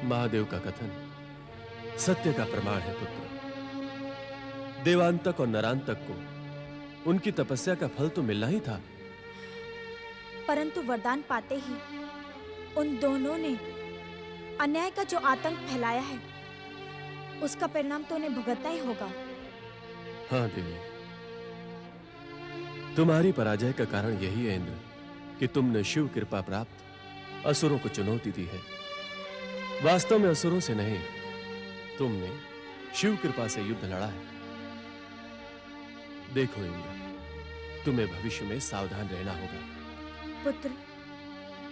महादेव का कथन सत्य का प्रमाण है पुत्र। देवांतक और नरांतक को उनकी तपस्या का फल तो मिलना ही था, परंतु वरदान पाते ही उन दोनों ने अन्याय का जो आतंक फैलाया है, उसका परिणाम तो उन्हें भुगतना ही होगा। हाँ देवी, तुम्हारी पराजय का कारण यही है इंद्र कि तुमने शिव कृपा प्राप्त असुरों को चुनौती दी है। वास्तव में असुरों से नहीं, तुमने शिव कृपा से युद्ध लड़ा है। देखो इंद्र, तुम्हें भविष्य में सावधान रहना होगा। पुत्र,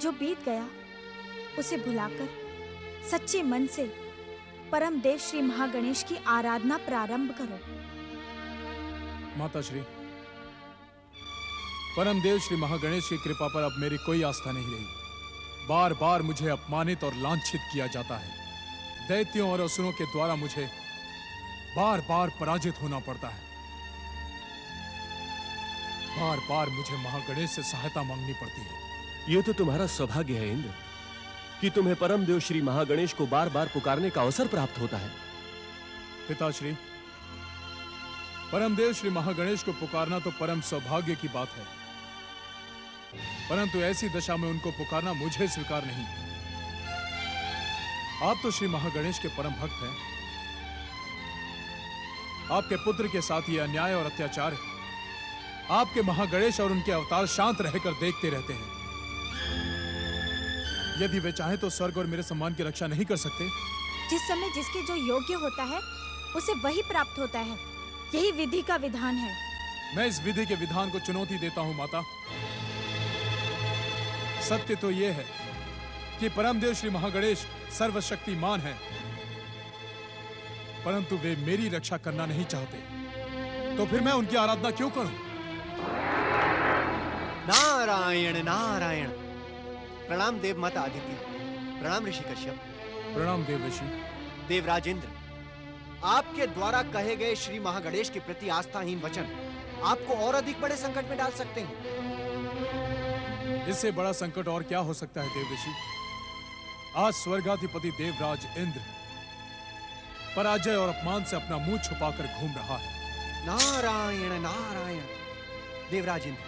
जो बीत गया उसे भुलाकर सच्चे मन से परम देव श्री महागणेश की आराधना प्रारंभ करो। माता श्री, परम देव श्री महागणेश की कृपा पर अब मेरी कोई आस्था नहीं रही। बार बार मुझे अपमानित और लांछित किया जाता है। दैत्यों और असुरों के द्वारा मुझे बार बार पराजित होना पड़ता है। बार बार मुझे महागणेश से सहायता मांगनी पड़ती है। यह तो तुम्हारा सौभाग्य है इंद्र कि तुम्हें परम देव श्री महागणेश को बार बार पुकारने का अवसर प्राप्त होता है। पिताश्री, परम देव श्री महागणेश को पुकारना तो परम सौभाग्य की बात है, परंतु ऐसी दशा में उनको पुकारना मुझे स्वीकार नहीं। आप तो श्री महागणेश के परम भक्त हैं। आपके पुत्र के साथ ये अन्याय और अत्याचार है। आपके महागणेश और उनके अवतार शांत रहकर देखते रहते हैं। यदि वे चाहें तो स्वर्ग और मेरे सम्मान की रक्षा नहीं कर सकते। जिस समय जिसके जो योग्य होता है उसे वही प्राप्त होता है। यही विधि का विधान है। मैं इस विधि के विधान को चुनौती देता हूं माता। सत्य तो यह है कि परमदेव श्री महागणेश सर्वशक्तिमान हैं, परंतु वे मेरी रक्षा करना नहीं चाहते। तो फिर मैं उनकी आराधना क्यों करूं? नारायण नारायण। प्रणाम देव माता आदिति। प्रणाम ऋषि कश्यप। प्रणाम देव ऋषि। देवराज इंद्र, आपके द्वारा कहे गए श्री महागणेश के प्रति आस्थाहीन वचन आपको और अधिक बड़े संकट में डाल सकते हैं। इससे बड़ा संकट और क्या हो सकता है देव ऋषि? आज स्वर्गाधिपति देवराज इंद्र पराजय और अपमान से अपना मुंह छुपाकर घूम रहा है। नारायण नारायण। देवराज इंद्र,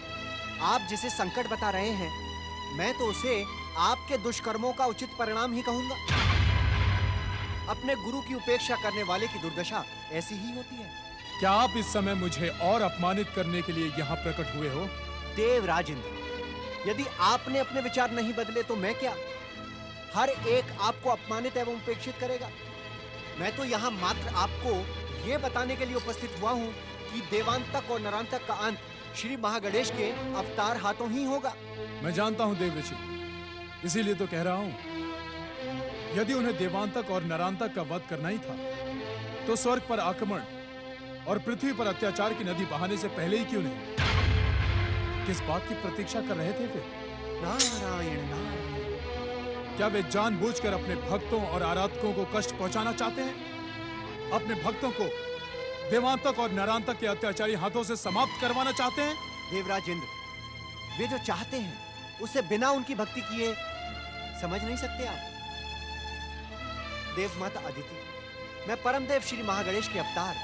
आप जिसे संकट बता रहे हैं, मैं तो उसे आपके दुष्कर्मों का उचित परिणाम ही कहूंगा। अपने गुरु की उपेक्षा करने वाले की दुर्दशा ऐसी ही होती है। क्या आप इस समय मुझे और अपमानित करने के लिए यहाँ प्रकट हुए हो? देवराज इंद्र, यदि आपने अपने विचार नहीं बदले तो मैं क्या? हर एक आपको अपमानित एवं उपेक्षित करेगा। मैं तो यहाँ मात्र आपको ये बताने के लिए उपस्थित हुआ हूँ कि देवांतक और नरांतक का अंत श्री महागणेश के अवतार हाथों ही होगा। मैं जानता हूँ देव ऋषि, इसीलिए तो कह रहा हूँ, यदि उन्हें देवांतक और नरांतक का वध करना ही था तो स्वर्ग पर आक्रमण और पृथ्वी पर अत्याचार की नदी बहाने से पहले ही क्यों नहीं? किस बात की प्रतीक्षा कर रहे थे वे? नारायण नारायण। क्या वे जानबूझकर अपने भक्तों और आराधकों को कष्ट पहुंचाना चाहते हैं? अपने भक्तों को देवांतक और नरांतक के अत्याचारी हाथों से समाप्त करवाना चाहते हैं? देवराज इंद्र, वे जो चाहते हैं उसे बिना उनकी भक्ति किए समझ नहीं सकते आप। देव माता अदिति, मैं परमदेव श्री महागणेश के अवतार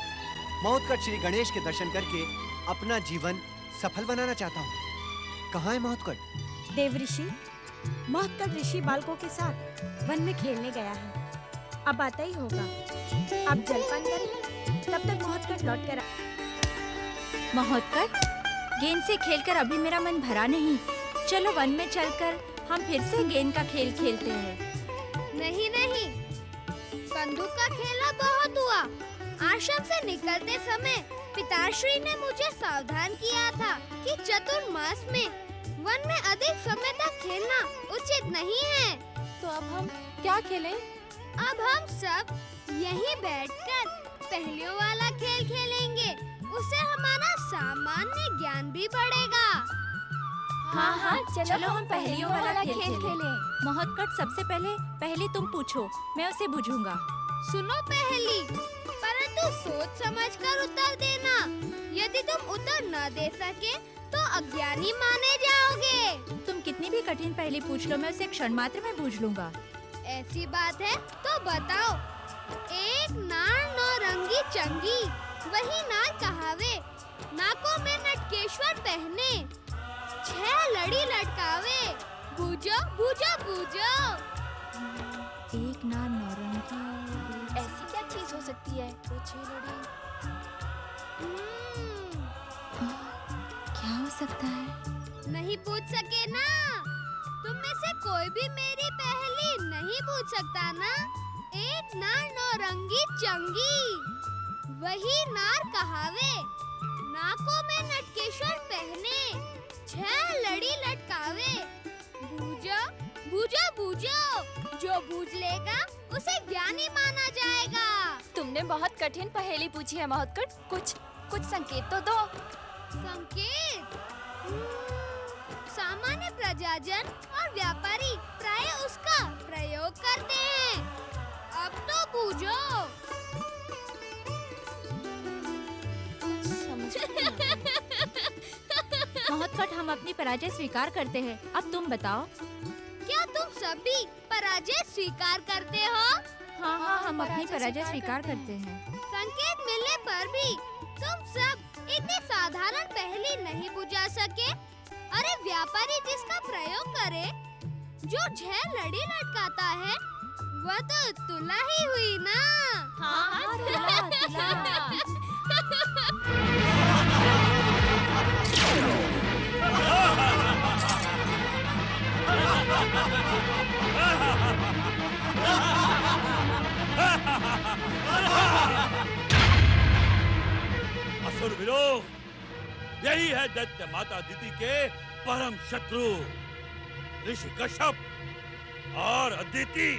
महोत्कट श्री गणेश के दर्शन करके अपना जीवन सफल बनाना चाहता हूँ। कहाँ है महोत्कट? देव ऋषि, महोत्कट ऋषि बालकों के साथ वन में खेलने गया है। अब आता ही होगा। आप जलपान करें, तब तक महोत्कट लौट कर। महोत्कट, गेंद से खेलकर अभी मेरा मन भरा नहीं। चलो वन में चलकर हम फिर से गेंद का खेल खेलते हैं। नहीं नहीं, बंदूक का खेला बहुत हुआ। आश्रम से निकलते समय पिताश्री ने मुझे सावधान किया था कि चतुर्मास में वन में अधिक समय तक खेलना उचित नहीं है। तो अब हम क्या खेलें? अब हम सब यहीं बैठकर पहेलियों वाला खेल खेलेंगे। उससे हमारा सामान्य ज्ञान भी बढ़ेगा। हाँ हाँ, चलो हम पहेलियों वाला खेल खेलें। महोत्कट, सबसे पहले तुम पूछो, मैं उसे बुझूंगा। सुनो पहेली, परंतु सोच समझकर उत्तर देना। यदि तुम उत्तर न दे सके तो अज्ञानी माने जाओगे। तुम कितनी भी कठिन पहेली पूछ लो, मैं उसे क्षण मात्र में बूझ लूंगा। ऐसी बात है तो बताओ। एक नार नौरंगी चंगी, वही नार कहावे, नाकों में नटकेश्वर पहने, 6 लड़ी लटकावे, बूझो बूझो बूझो। एक नार नौरंगी, ऐसी क्या चीज हो सकती है? वो 6 लड़ी। क्या हो सकता है? नहीं पूछ सके ना? तुम में से कोई भी मेरी पहेली नहीं पूछ सकता ना? एक नार नौरंगी चंगी, वही नार कहावे, नाकों में नटकेश्वर पहने, 6 लड़ी लटकावे, बूझो बूझो बूझो, जो बूझ लेगा उसे ज्ञानी माना जाएगा। तुमने बहुत कठिन पहेली पूछी है महोत्कट। कुछ संकेत तो दो। संकेत? सामान्य प्रजाजन और व्यापारी प्राय उसका प्रयोग करते हैं। अब तो बूझो। महोत्कट, हम अपनी पराजय स्वीकार करते हैं। अब तुम बताओ। क्या तुम सभी पराजय स्वीकार करते हो? हाँ, हम अपनी पराजय स्वीकार करते हैं। संकेत मिलने पर भी तुम सब इतनी साधारण पहेली नहीं बुझा सके। अरे व्यापारी जिसका प्रयोग करे, जो 6 लड़ी लटकाता है, वह तो तुला ही हुई ना। हाँ, तुला। असुरवीरों, यही है दैत्य माता अदिति के परम शत्रु ऋषि कश्यप और अदिति।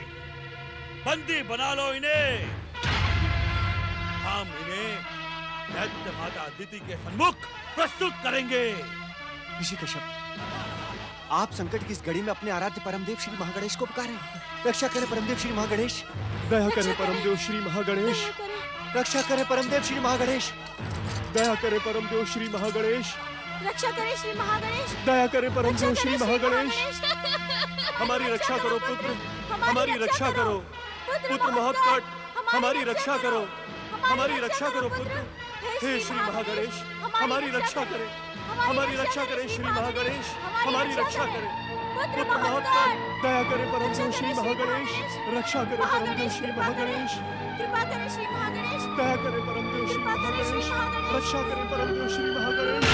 बंदी बना लो इन्हें। हम इन्हें दैत्य माता अदिति के सम्मुख प्रस्तुत करेंगे। ऋषि कश्यप, आप संकट की इस घड़ी में अपने आराध्य परमदेव श्री महागणेश को पुकारें। रक्षा करें परमदेव श्री महागणेश। दया करें परमदेव श्री महागणेश। रक्षा करें परमदेव श्री महागणेश। दया करें परमदेव श्री महागणेश। रक्षा करें श्री महागणेश। दया करें परमदेव श्री रक्षा करें महागणेश। हमारी रक्षा करो पुत्र, हमारी रक्षा करो पुत्र महोत्कट, हमारी रक्षा करो, हमारी रक्षा करो पुत्र। हे श्री महागणेश, हमारी रक्षा करें, हमारी रक्षा करें श्री महागणेश, हमारी रक्षा करें। पुत्र महोत्कट, दया करें परमदेव श्री महागणेश। रक्षा करें परमदेव श्री महागणेश। कृपा करें श्री महागणेश। दया करें परमदेव श्री महागणेश। रक्षा करें परमदेव श्री महागणेश।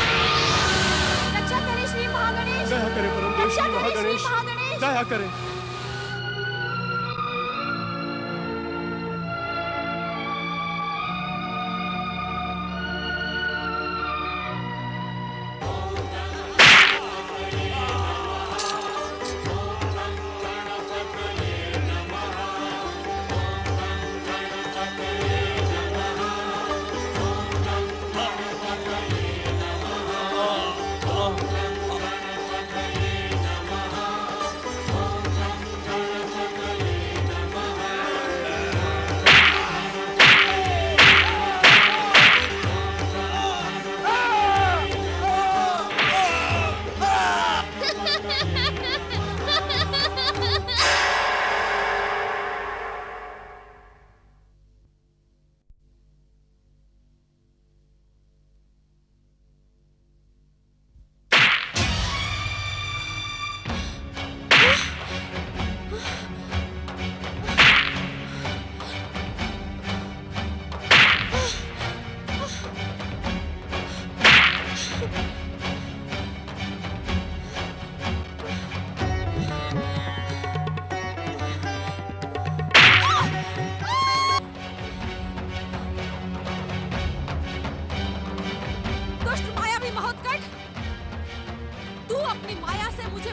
रक्षा करें श्री महागणेश। दया करें परमदेव श्री महागणेश। दया करें।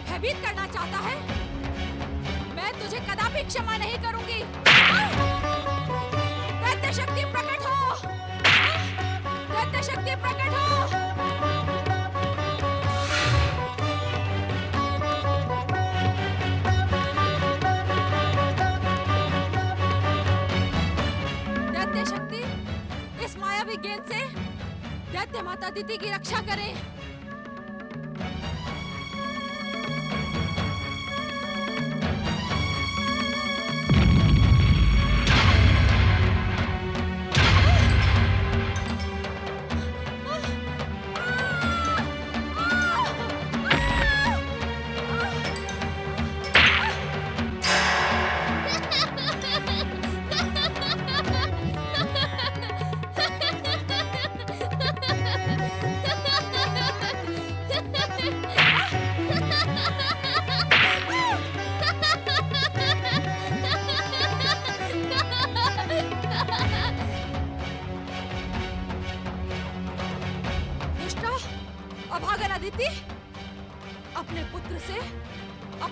भयभीत करना चाहता है, मैं तुझे कदापि क्षमा नहीं करूंगी। दैत्य शक्ति प्रकट हो, दैत्य शक्ति प्रकट हो। दैत्य शक्ति इस मायावी गेंद से दैत्य माता अदिति की रक्षा करे।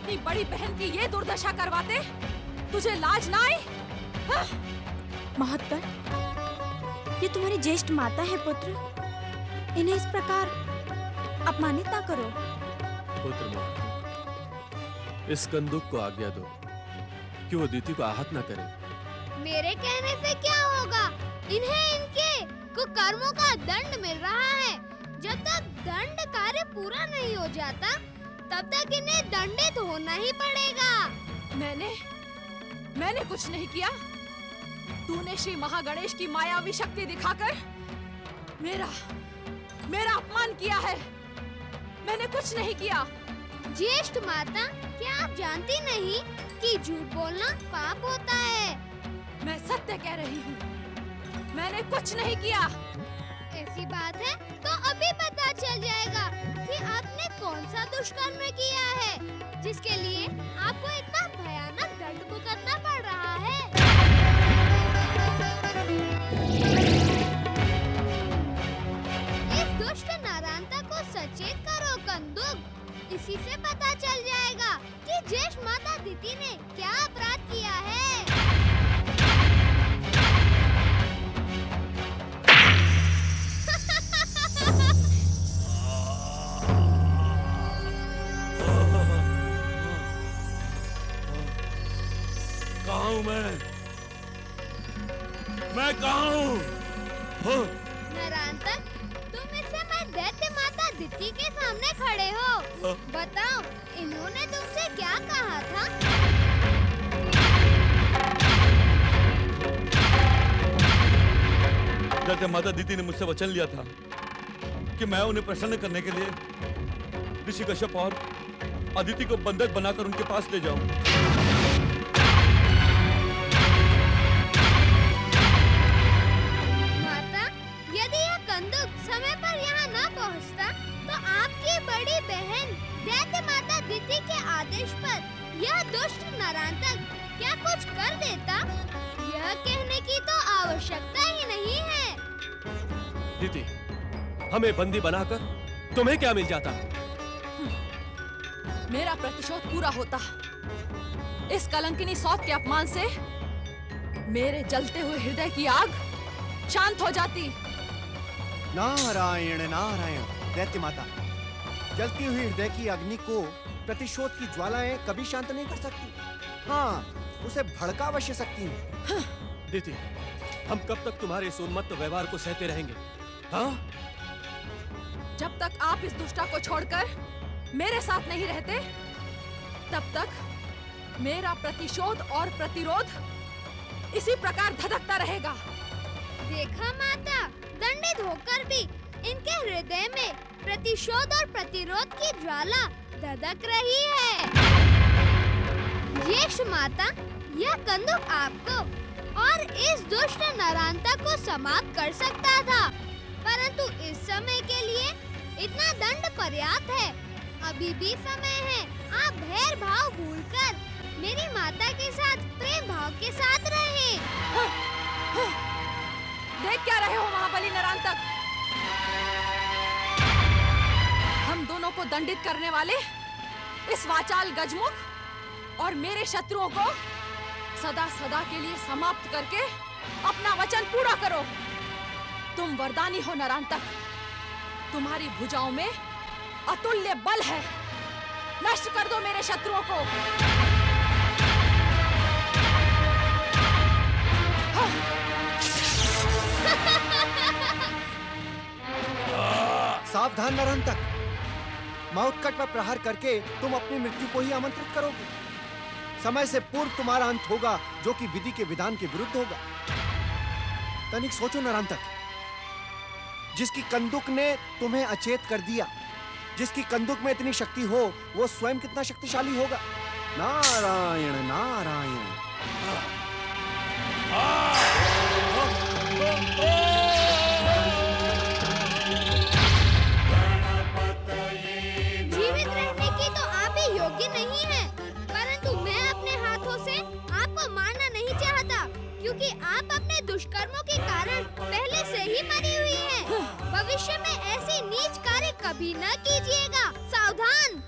अपनी बड़ी बहन की ये दुर्दशा करवाते? तुझे लाज ना आई? हाँ? महोत्कर, ये तुम्हारी ज्येष्ठ माता है पुत्र। इन्हें इस प्रकार अपमानित ना करो। पुत्र महोत्कर, इस कंदुक को आज्ञा दो कि वो अदिति को आहत ना करे। मेरे कहने से क्या होगा? इन्हें इनके कुकर्मों का दंड मिल रहा है। जब तक दंड कार्य पूरा नहीं हो जाता, तब तक इन्हें दंडित होना ही पड़ेगा। मैंने कुछ नहीं किया। तूने श्री महागणेश की मायावी शक्ति दिखाकर मेरा अपमान किया है। मैंने कुछ नहीं किया। ज्येष्ठ माता, क्या आप जानती नहीं कि झूठ बोलना पाप होता है? मैं सत्य कह रही हूँ, मैंने कुछ नहीं किया। ऐसी बात है तो अभी पता चल जाएगा कि आपने कौन सा दुष्कर्म किया है, जिसके लिए आपको इतना भयानक दंड भुगतना पड़ रहा है। इस दुष्ट नारायणता को सचेत करो कंदुक। इसी से पता चल जाएगा कि ज्येष्ठ माता अदिति ने क्या अपराध किया है। कहाँ हूँ मैं कहाँ हूँ? नारायण, तुम इस समय दैत्य माता अदिति के सामने खड़े हो। बताओ, इन्होंने तुमसे क्या कहा था? दैत्य माता अदिति ने मुझसे वचन लिया था कि मैं उन्हें प्रसन्न करने के लिए ऋषि कश्यप और अदिति को बंधक बनाकर उनके पास ले जाऊं। माता, यदि यह कंदुक समय पर यहाँ न पहुँचता, तो आपकी बड़ी बहन दैत्य माता अदिति के आदेश पर यह दुष्ट नरांतक क्या कुछ कर देता? यह कहने की तो आवश्यकता ही नहीं है। दीदी, हमें बंदी बनाकर तुम्हें क्या मिल जाता? मेरा प्रतिशोध पूरा होता। इस कलंकिनी सौत के अपमान से मेरे जलते हुए हृदय की आग शांत हो जाती। नारायण नारायण। दैत्य माता, जलती हुई हृदय की अग्नि को प्रतिशोध की ज्वालाएं कभी शांत नहीं कर सकती। हाँ, उसे भड़का अवश्य सकती हैं। दीदी, हम कब तक तुम्हारे इस उन्मत्त व्यवहार को सहते रहेंगे? हाँ? जब तक आप इस दुष्टा को छोड़कर मेरे साथ नहीं रहते, तब तक मेरा प्रतिशोध और प्रतिरोध इसी प्रकार धधकता रहेगा। देखा माता, दंडित होकर भी इनके हृदय में प्रतिशोध और प्रतिरोध की ज्वाला धधक रही है। ज्येष्ठ माता, यह कंदुक आपको और इस दुष्ट नरांता को समाप्त कर सकता था, परंतु इस समय के लिए इतना दंड पर्याप्त है। अभी भी समय है। आप भैर भाव भूलकर मेरी माता के साथ प्रेम भाव के साथ रहें। देख क्या रहे हो महाबली नरांतक? हम दोनों को दंडित करने वाले इस वाचाल गजमुख और मेरे शत्रुओं को सदा सदा के लिए समाप्त करके अपना वचन पूरा करो। तुम वरदानी हो नरांतक, तुम्हारी भुजाओं में अतुल्य बल है। नष्ट कर दो मेरे शत्रुओं को। सावधान नरांतक, मौतकट पर प्रहार करके तुम अपनी मृत्यु को ही आमंत्रित करोगे। समय से पूर्व तुम्हारा अंत होगा, जो कि विधि के विधान के विरुद्ध होगा। तनिक सोचो नरांतक, जिसकी कंदुक ने तुम्हें अचेत कर दिया, जिसकी कंदुक में इतनी शक्ति हो, वो स्वयं कितना शक्तिशाली होगा। नारायण नारायण। जीवित रहने की तो आप ही योग्य नहीं हैं, परंतु मैं अपने हाथों से आपको मारना नहीं चाहता, क्योंकि आप अपने दुष्कर्मों के कारण पहले से ही मरी हुई हैं। भविष्य में ऐसी नीच कार्य कभी न कीजिएगा। सावधान।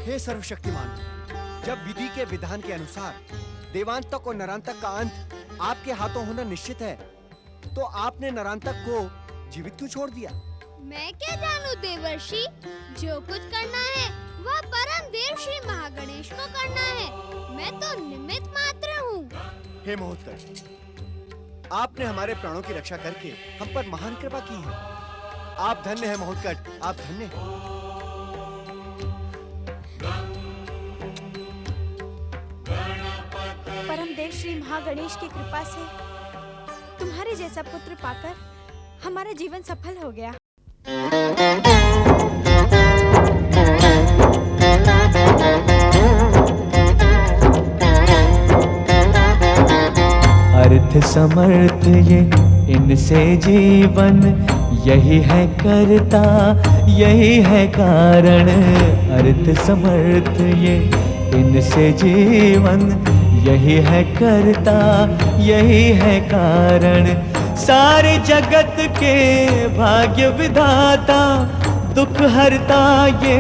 हे सर्वशक्तिमान, जब विधि के विधान के अनुसार देवांतक और नरांतक का अंत आपके हाथों होना निश्चित है, तो आपने नरांतक को जीवित क्यों छोड़ दिया? मैं क्या जानूं देवर्षि, जो कुछ करना है वह परम देव श्री महागणेश को करना है। मैं तो निमित्त मात्र हूँ। हे महोत्कच, आपने हमारे प्राणों की रक्षा करके हम पर महान कृपा की है। आप धन्य हैं महोत्कच, आप धन्य हैं। परम देव श्री महागणेश की कृपा से तुम्हारे जैसा पुत्र पाकर हमारा जीवन सफल हो गया। अर्थ समर्थ ये इनसे जीवन, यही है करता यही है कारण। अर्थ समर्थ ये इनसे जीवन, यही है करता यही है कारण। सारे जगत के भाग्य विधाता, दुख हरता ये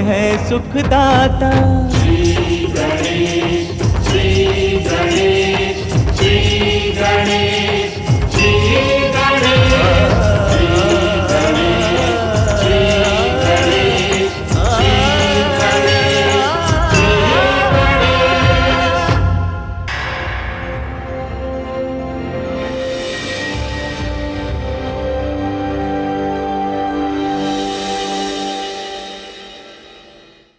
है सुखदाता।